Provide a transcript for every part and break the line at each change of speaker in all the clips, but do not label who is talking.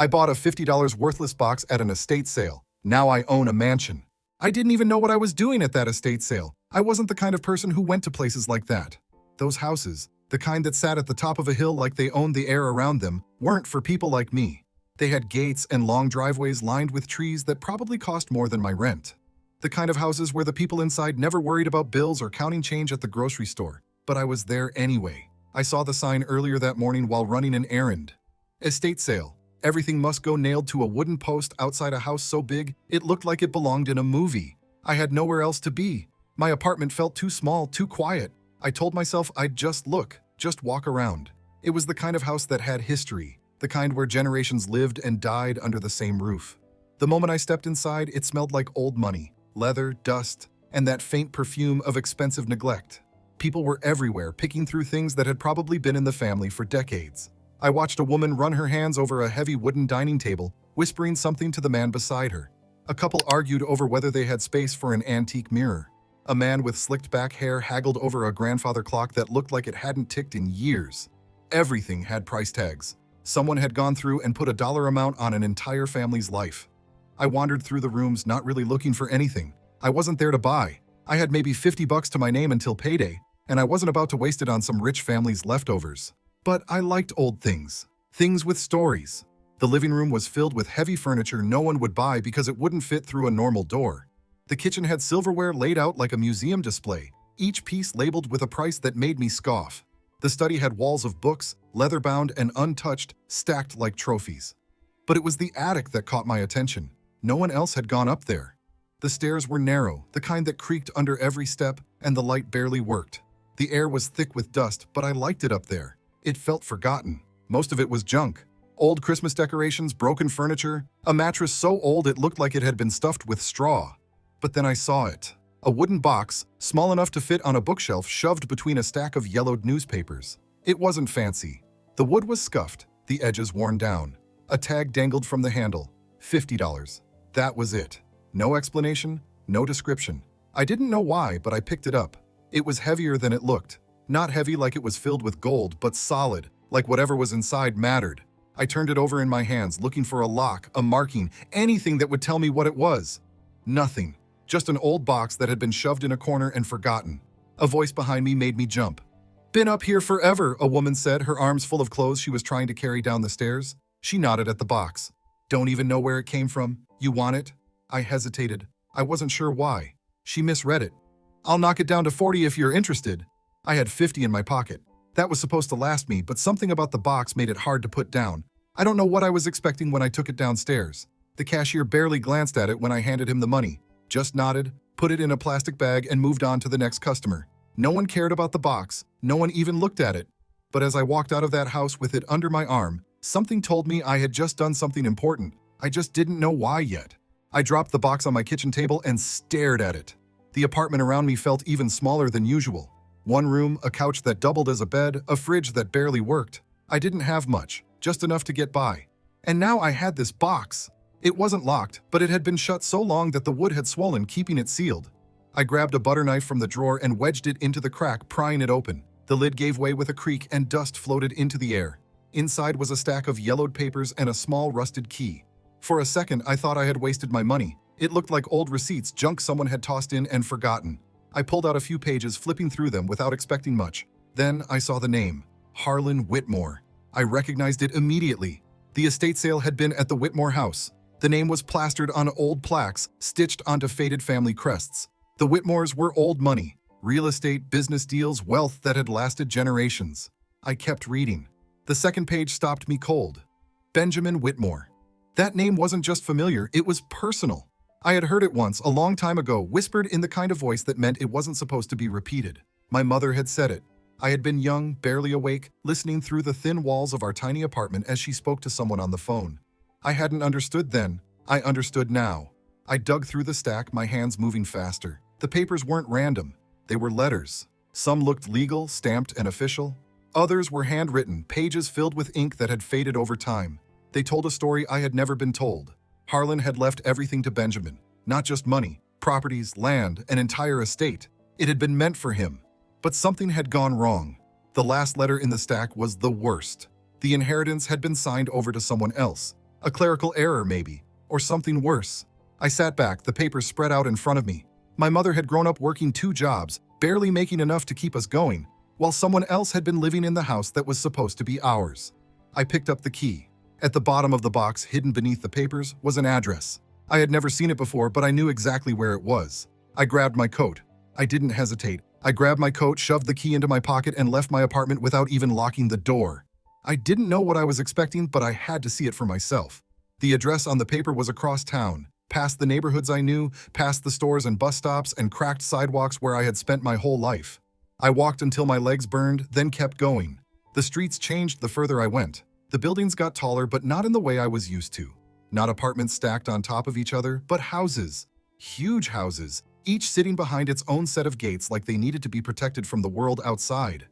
I bought a $50 worthless box at an estate sale. Now I own a mansion. I didn't even know what I was doing at that estate sale. I wasn't the kind of person who went to places like that. Those houses, the kind that sat at the top of a hill like they owned the air around them, weren't for people like me. They had gates and long driveways lined with trees that probably cost more than my rent. The kind of houses where the people inside never worried about bills or counting change at the grocery store. But I was there anyway. I saw the sign earlier that morning while running an errand. Estate sale. Everything must go nailed to a wooden post outside a house so big, it looked like it belonged in a movie. I had nowhere else to be. My apartment felt too small, too quiet. I told myself I'd just look, just walk around. It was the kind of house that had history, the kind where generations lived and died under the same roof. The moment I stepped inside, it smelled like old money, leather, dust, and that faint perfume of expensive neglect. People were everywhere, picking through things that had probably been in the family for decades. I watched a woman run her hands over a heavy wooden dining table, whispering something to the man beside her. A couple argued over whether they had space for an antique mirror. A man with slicked back hair haggled over a grandfather clock that looked like it hadn't ticked in years. Everything had price tags. Someone had gone through and put a dollar amount on an entire family's life. I wandered through the rooms, not really looking for anything. I wasn't there to buy. I had maybe $50 to my name until payday, and I wasn't about to waste it on some rich family's leftovers. But I liked old things. Things with stories. The living room was filled with heavy furniture no one would buy because it wouldn't fit through a normal door. The kitchen had silverware laid out like a museum display, each piece labeled with a price that made me scoff. The study had walls of books, leather-bound and untouched, stacked like trophies. But it was the attic that caught my attention. No one else had gone up there. The stairs were narrow, the kind that creaked under every step, and the light barely worked. The air was thick with dust, but I liked it up there. It felt forgotten. Most of it was junk. Old Christmas decorations, broken furniture, a mattress so old it looked like it had been stuffed with straw. But then I saw it. A wooden box, small enough to fit on a bookshelf, shoved between a stack of yellowed newspapers. It wasn't fancy. The wood was scuffed, the edges worn down. A tag dangled from the handle. $50. That was it. No explanation, no description. I didn't know why, but I picked it up. It was heavier than it looked. Not heavy like it was filled with gold, but solid, like whatever was inside mattered. I turned it over in my hands, looking for a lock, a marking, anything that would tell me what it was. Nothing. Just an old box that had been shoved in a corner and forgotten. A voice behind me made me jump. "Been up here forever," a woman said, her arms full of clothes she was trying to carry down the stairs. She nodded at the box. "Don't even know where it came from? You want it?" I hesitated. I wasn't sure why. She misread it. "I'll knock it down to 40 if you're interested." I had 50 in my pocket. That was supposed to last me, but something about the box made it hard to put down. I don't know what I was expecting when I took it downstairs. The cashier barely glanced at it when I handed him the money. Just nodded, put it in a plastic bag, and moved on to the next customer. No one cared about the box. No one even looked at it. But as I walked out of that house with it under my arm, something told me I had just done something important. I just didn't know why yet. I dropped the box on my kitchen table and stared at it. The apartment around me felt even smaller than usual. One room, a couch that doubled as a bed, a fridge that barely worked. I didn't have much, just enough to get by. And now I had this box. It wasn't locked, but it had been shut so long that the wood had swollen, keeping it sealed. I grabbed a butter knife from the drawer and wedged it into the crack, prying it open. The lid gave way with a creak and dust floated into the air. Inside was a stack of yellowed papers and a small rusted key. For a second, I thought I had wasted my money. It looked like old receipts, junk someone had tossed in and forgotten. I pulled out a few pages, flipping through them without expecting much. Then I saw the name, Harlan Whitmore. I recognized it immediately. The estate sale had been at the Whitmore house. The name was plastered on old plaques, stitched onto faded family crests. The Whitmores were old money, real estate, business deals, wealth that had lasted generations. I kept reading. The second page stopped me cold. Benjamin Whitmore. That name wasn't just familiar, it was personal. I had heard it once, a long time ago, whispered in the kind of voice that meant it wasn't supposed to be repeated. My mother had said it. I had been young, barely awake, listening through the thin walls of our tiny apartment as she spoke to someone on the phone. I hadn't understood then. I understood now. I dug through the stack, my hands moving faster. The papers weren't random. They were letters. Some looked legal, stamped and official. Others were handwritten, pages filled with ink that had faded over time. They told a story I had never been told. Harlan had left everything to Benjamin. Not just money, properties, land, an entire estate. It had been meant for him. But something had gone wrong. The last letter in the stack was the worst. The inheritance had been signed over to someone else. A clerical error, maybe. Or something worse. I sat back, the papers spread out in front of me. My mother had grown up working 2 jobs, barely making enough to keep us going, while someone else had been living in the house that was supposed to be ours. I picked up the key. At the bottom of the box, hidden beneath the papers, was an address. I had never seen it before, but I knew exactly where it was. I grabbed my coat. I didn't hesitate. I grabbed my coat, shoved the key into my pocket, and left my apartment without even locking the door. I didn't know what I was expecting, but I had to see it for myself. The address on the paper was across town, past the neighborhoods I knew, past the stores and bus stops and cracked sidewalks where I had spent my whole life. I walked until my legs burned, then kept going. The streets changed the further I went. The buildings got taller, but not in the way I was used to. Not apartments stacked on top of each other, but houses. Huge houses, each sitting behind its own set of gates like they needed to be protected from the world outside.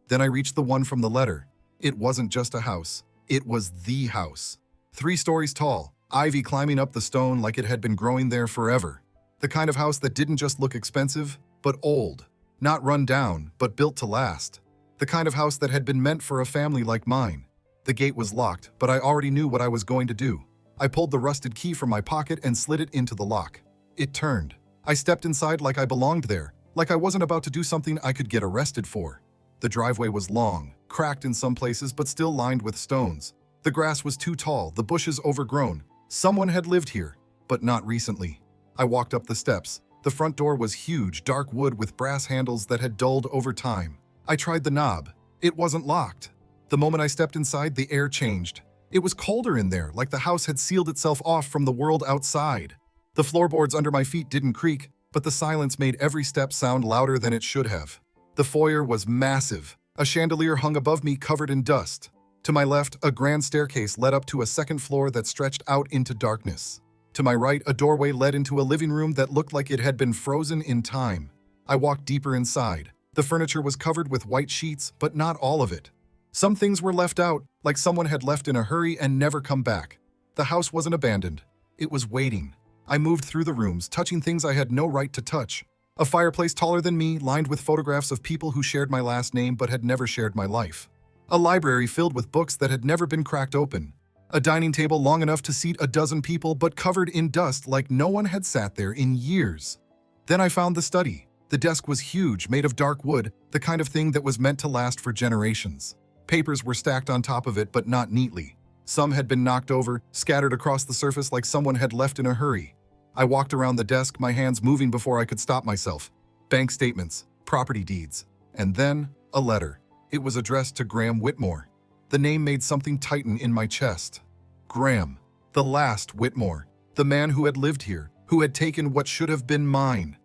Then I reached the one from the letter. It wasn't just a house. It was the house. 3 stories tall, ivy climbing up the stone like it had been growing there forever. The kind of house that didn't just look expensive, but old. Not run down, but built to last. The kind of house that had been meant for a family like mine. The gate was locked, but I already knew what I was going to do. I pulled the rusted key from my pocket and slid it into the lock. It turned. I stepped inside like I belonged there, like I wasn't about to do something I could get arrested for. The driveway was long, cracked in some places, but still lined with stones. The grass was too tall, the bushes overgrown. Someone had lived here, but not recently. I walked up the steps. The front door was huge, dark wood with brass handles that had dulled over time. I tried the knob. It wasn't locked. The moment I stepped inside, the air changed. It was colder in there, like the house had sealed itself off from the world outside. The floorboards under my feet didn't creak, but the silence made every step sound louder than it should have. The foyer was massive. A chandelier hung above me, covered in dust. To my left, a grand staircase led up to a second floor that stretched out into darkness. To my right, a doorway led into a living room that looked like it had been frozen in time. I walked deeper inside. The furniture was covered with white sheets, but not all of it. Some things were left out, like someone had left in a hurry and never come back. The house wasn't abandoned. It was waiting. I moved through the rooms, touching things I had no right to touch. A fireplace taller than me, lined with photographs of people who shared my last name but had never shared my life. A library filled with books that had never been cracked open. A dining table long enough to seat a dozen people but covered in dust like no one had sat there in years. Then I found the study. The desk was huge, made of dark wood, the kind of thing that was meant to last for generations. Papers were stacked on top of it, but not neatly. Some had been knocked over, scattered across the surface like someone had left in a hurry. I walked around the desk, my hands moving before I could stop myself. Bank statements, property deeds, and then a letter. It was addressed to Graham Whitmore. The name made something tighten in my chest. Graham, the last Whitmore, the man who had lived here, who had taken what should have been mine.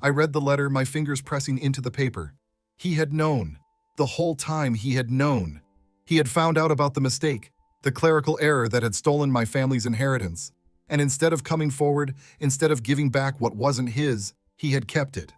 I read the letter, my fingers pressing into the paper. He had known. The whole time he had known. He had found out about the mistake, the clerical error that had stolen my family's inheritance. And instead of coming forward, instead of giving back what wasn't his, he had kept it.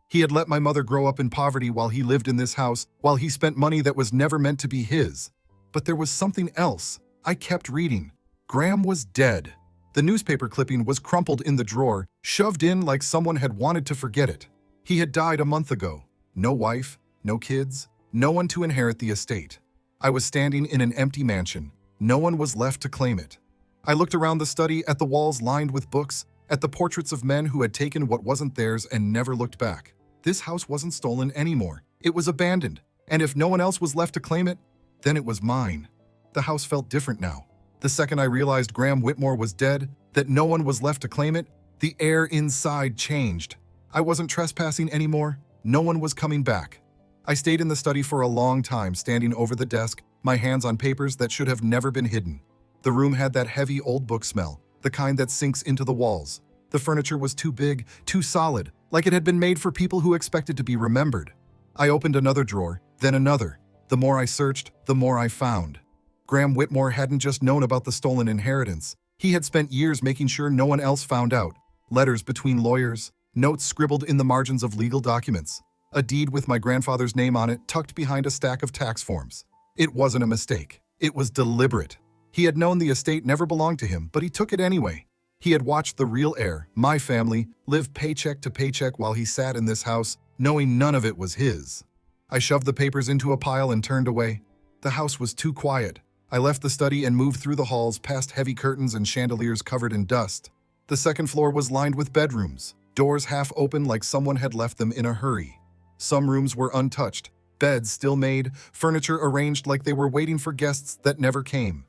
He had let my mother grow up in poverty while he lived in this house, while he spent money that was never meant to be his. But there was something else. I kept reading. Graham was dead. The newspaper clipping was crumpled in the drawer, shoved in like someone had wanted to forget it. He had died a month ago. No wife, no kids, no one to inherit the estate. I was standing in an empty mansion. No one was left to claim it. I looked around the study, at the walls lined with books, at the portraits of men who had taken what wasn't theirs and never looked back. This house wasn't stolen anymore. It was abandoned, and if no one else was left to claim it, then it was mine. The house felt different now. The second I realized Graham Whitmore was dead, that no one was left to claim it, the air inside changed. I wasn't trespassing anymore. No one was coming back. I stayed in the study for a long time, standing over the desk, my hands on papers that should have never been hidden. The room had that heavy old book smell, the kind that sinks into the walls. The furniture was too big, too solid, like it had been made for people who expected to be remembered. I opened another drawer, then another. The more I searched, the more I found. Graham Whitmore hadn't just known about the stolen inheritance. He had spent years making sure no one else found out. Letters between lawyers, notes scribbled in the margins of legal documents, a deed with my grandfather's name on it tucked behind a stack of tax forms. It wasn't a mistake. It was deliberate. He had known the estate never belonged to him, but he took it anyway. He had watched the real heir, my family, live paycheck to paycheck while he sat in this house, knowing none of it was his. I shoved the papers into a pile and turned away. The house was too quiet. I left the study and moved through the halls past heavy curtains and chandeliers covered in dust. The second floor was lined with bedrooms, doors half open like someone had left them in a hurry. Some rooms were untouched, beds still made, furniture arranged like they were waiting for guests that never came.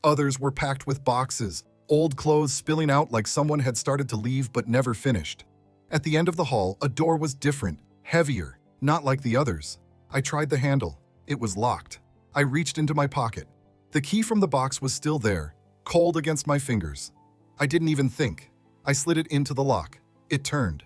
Others were packed with boxes, old clothes spilling out like someone had started to leave but never finished. At the end of the hall, a door was different, heavier, not like the others. I tried the handle. It was locked. I reached into my pocket. The key from the box was still there, cold against my fingers. I didn't even think. I slid it into the lock. It turned.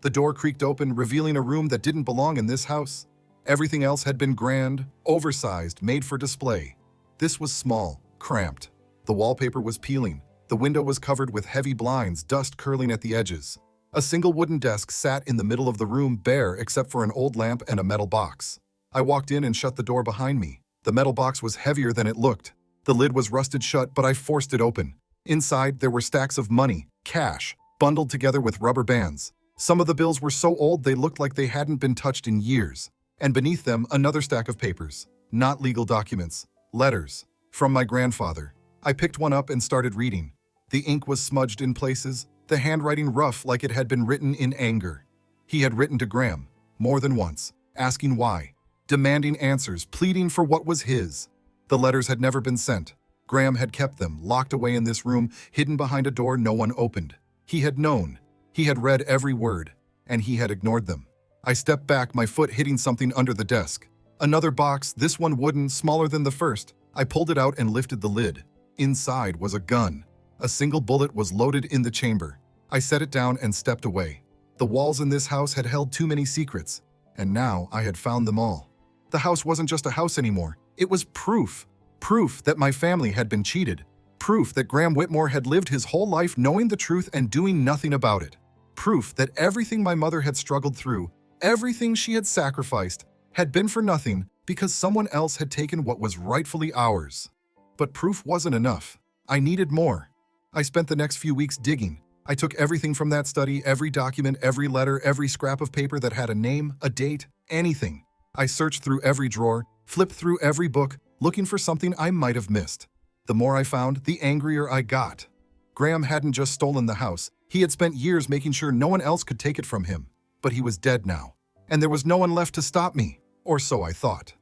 The door creaked open, revealing a room that didn't belong in this house. Everything else had been grand, oversized, made for display. This was small, cramped. The wallpaper was peeling. The window was covered with heavy blinds, dust curling at the edges. A single wooden desk sat in the middle of the room, bare except for an old lamp and a metal box. I walked in and shut the door behind me. The metal box was heavier than it looked. The lid was rusted shut, but I forced it open. Inside, there were stacks of money, cash, bundled together with rubber bands. Some of the bills were so old they looked like they hadn't been touched in years. And beneath them, another stack of papers. Not legal documents. Letters. From my grandfather. I picked one up and started reading. The ink was smudged in places, the handwriting rough like it had been written in anger. He had written to Graham, more than once, asking why, demanding answers, pleading for what was his. The letters had never been sent. Graham had kept them, locked away in this room, hidden behind a door no one opened. He had known. He had read every word, and he had ignored them. I stepped back, my foot hitting something under the desk. Another box, this one wooden, smaller than the first. I pulled it out and lifted the lid. Inside was a gun. A single bullet was loaded in the chamber. I set it down and stepped away. The walls in this house had held too many secrets, and now I had found them all. The house wasn't just a house anymore. It was proof. Proof that my family had been cheated. Proof that Graham Whitmore had lived his whole life knowing the truth and doing nothing about it. Proof that everything my mother had struggled through, everything she had sacrificed, had been for nothing because someone else had taken what was rightfully ours. But proof wasn't enough. I needed more. I spent the next few weeks digging. I took everything from that study, every document, every letter, every scrap of paper that had a name, a date, anything. I searched through every drawer, flipped through every book, looking for something I might have missed. The more I found, the angrier I got. Graham hadn't just stolen the house. He had spent years making sure no one else could take it from him. But he was dead now, and there was no one left to stop me, or so I thought.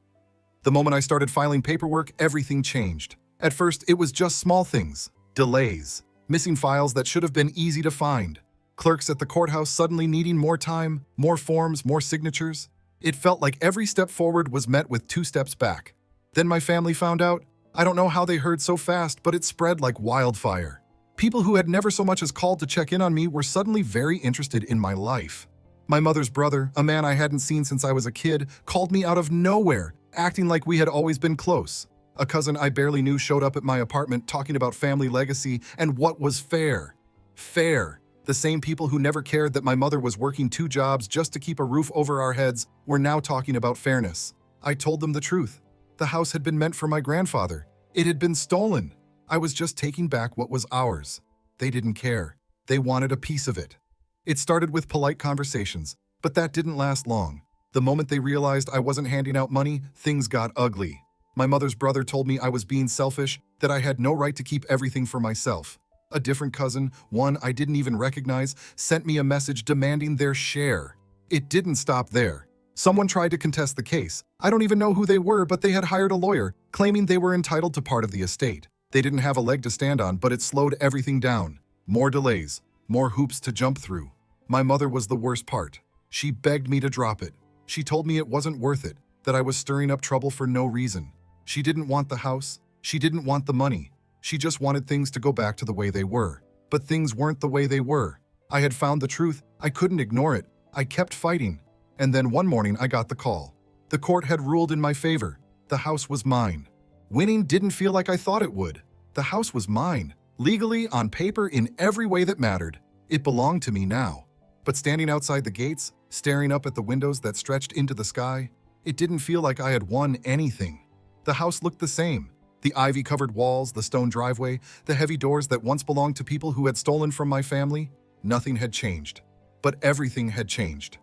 The moment I started filing paperwork, everything changed. At first, it was just small things. Delays. Missing files that should have been easy to find. Clerks at the courthouse suddenly needing more time, more forms, more signatures. It felt like every step forward was met with 2 steps back. Then my family found out. I don't know how they heard so fast, but it spread like wildfire. People who had never so much as called to check in on me were suddenly very interested in my life. My mother's brother, a man I hadn't seen since I was a kid, called me out of nowhere, acting like we had always been close. A cousin I barely knew showed up at my apartment talking about family legacy and what was fair. Fair. The same people who never cared that my mother was working 2 jobs just to keep a roof over our heads were now talking about fairness. I told them the truth. The house had been meant for my grandfather. It had been stolen. I was just taking back what was ours. They didn't care. They wanted a piece of it. It started with polite conversations, but that didn't last long. The moment they realized I wasn't handing out money, things got ugly. My mother's brother told me I was being selfish, that I had no right to keep everything for myself. A different cousin, one I didn't even recognize, sent me a message demanding their share. It didn't stop there. Someone tried to contest the case. I don't even know who they were, but they had hired a lawyer, claiming they were entitled to part of the estate. They didn't have a leg to stand on, but it slowed everything down. More delays, more hoops to jump through. My mother was the worst part. She begged me to drop it. She told me it wasn't worth it, that I was stirring up trouble for no reason. She didn't want the house. She didn't want the money. She just wanted things to go back to the way they were. But things weren't the way they were. I had found the truth. I couldn't ignore it. I kept fighting. And then one morning I got the call. The court had ruled in my favor. The house was mine. Winning didn't feel like I thought it would. The house was mine. Legally, on paper, in every way that mattered. It belonged to me now. But standing outside the gates, staring up at the windows that stretched into the sky, it didn't feel like I had won anything. The house looked the same. The ivy-covered walls, the stone driveway, the heavy doors that once belonged to people who had stolen from my family. Nothing had changed. But everything had changed.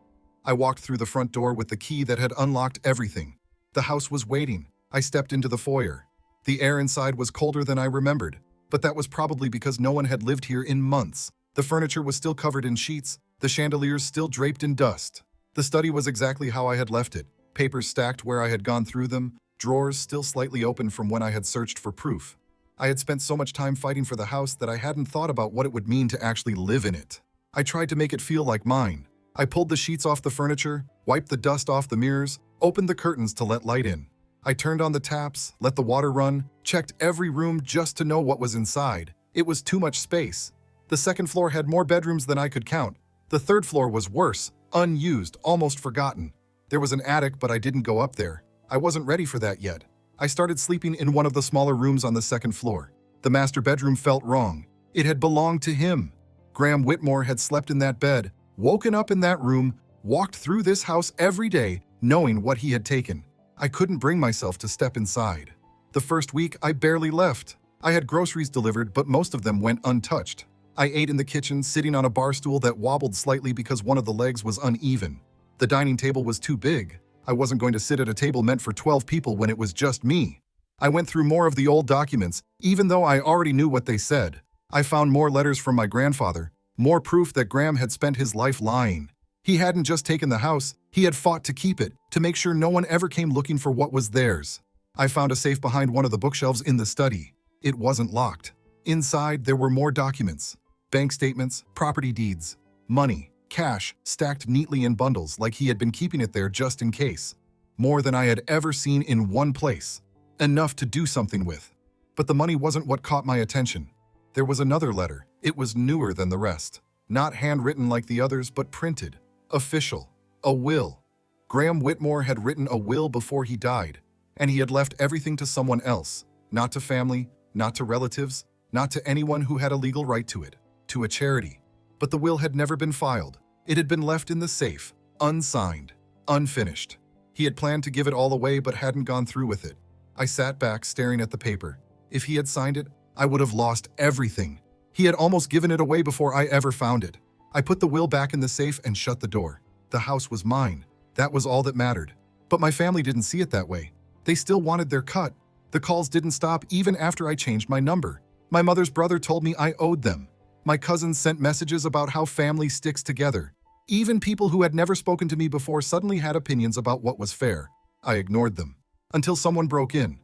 I walked through the front door with the key that had unlocked everything. The house was waiting. I stepped into the foyer. The air inside was colder than I remembered, but that was probably because no one had lived here in months. The furniture was still covered in sheets, the chandeliers still draped in dust. The study was exactly how I had left it, papers stacked where I had gone through them, drawers still slightly open from when I had searched for proof. I had spent so much time fighting for the house that I hadn't thought about what it would mean to actually live in it. I tried to make it feel like mine. I pulled the sheets off the furniture, wiped the dust off the mirrors, opened the curtains to let light in. I turned on the taps, let the water run, checked every room just to know what was inside. It was too much space. The second floor had more bedrooms than I could count. The third floor was worse, unused, almost forgotten. There was an attic, but I didn't go up there. I wasn't ready for that yet. I started sleeping in one of the smaller rooms on the second floor. The master bedroom felt wrong. It had belonged to him. Graham Whitmore had slept in that bed, woken up in that room, walked through this house every day, knowing what he had taken. I couldn't bring myself to step inside. The first week, I barely left. I had groceries delivered, but most of them went untouched. I ate in the kitchen, sitting on a bar stool that wobbled slightly because one of the legs was uneven. The dining table was too big. I wasn't going to sit at a table meant for 12 people when it was just me. I went through more of the old documents, even though I already knew what they said. I found more letters from my grandfather, more proof that Graham had spent his life lying. He hadn't just taken the house, he had fought to keep it, to make sure no one ever came looking for what was theirs. I found a safe behind one of the bookshelves in the study. It wasn't locked. Inside, there were more documents. Bank statements, property deeds, money, cash, stacked neatly in bundles like he had been keeping it there just in case. More than I had ever seen in one place. Enough to do something with. But the money wasn't what caught my attention. There was another letter. It was newer than the rest. Not handwritten like the others, but printed. Official. A will. Graham Whitmore had written a will before he died, and he had left everything to someone else. Not to family, not to relatives, not to anyone who had a legal right to it. To a charity. But the will had never been filed. It had been left in the safe, unsigned, unfinished. He had planned to give it all away but hadn't gone through with it. I sat back staring at the paper. If he had signed it, I would have lost everything. He had almost given it away before I ever found it. I put the will back in the safe and shut the door. The house was mine. That was all that mattered. But my family didn't see it that way. They still wanted their cut. The calls didn't stop even after I changed my number. My mother's brother told me I owed them. My cousins sent messages about how family sticks together. Even people who had never spoken to me before suddenly had opinions about what was fair. I ignored them. Until someone broke in.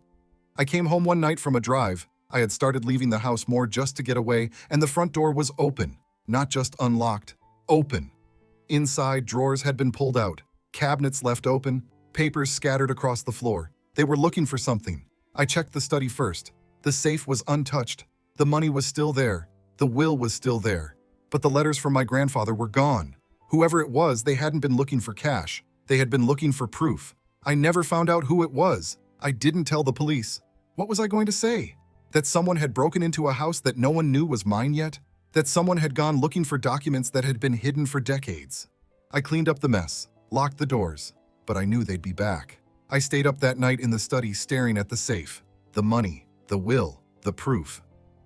I came home one night from a drive. I had started leaving the house more just to get away, and the front door was open. Not just unlocked. Open. Inside, drawers had been pulled out. Cabinets left open. Papers scattered across the floor. They were looking for something. I checked the study first. The safe was untouched. The money was still there. The will was still there. But the letters from my grandfather were gone. Whoever it was, they hadn't been looking for cash. They had been looking for proof. I never found out who it was. I didn't tell the police. What was I going to say? That someone had broken into a house that no one knew was mine yet? That someone had gone looking for documents that had been hidden for decades? I cleaned up the mess, locked the doors, but I knew they'd be back. I stayed up that night in the study staring at the safe, the money, the will, the proof.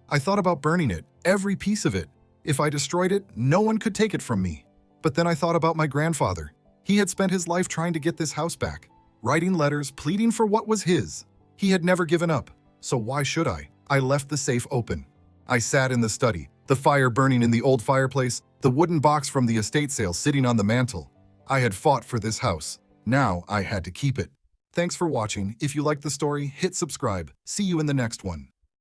I thought about burning it, every piece of it. If I destroyed it, no one could take it from me. But then I thought about my grandfather. He had spent his life trying to get this house back, writing letters, pleading for what was his. He had never given up, so why should I? I left the safe open. I sat in the study, the fire burning in the old fireplace, the wooden box from the estate sale sitting on the mantel. I had fought for this house. Now I had to keep it. Thanks for watching. If you liked the story, hit subscribe. See you in the next one.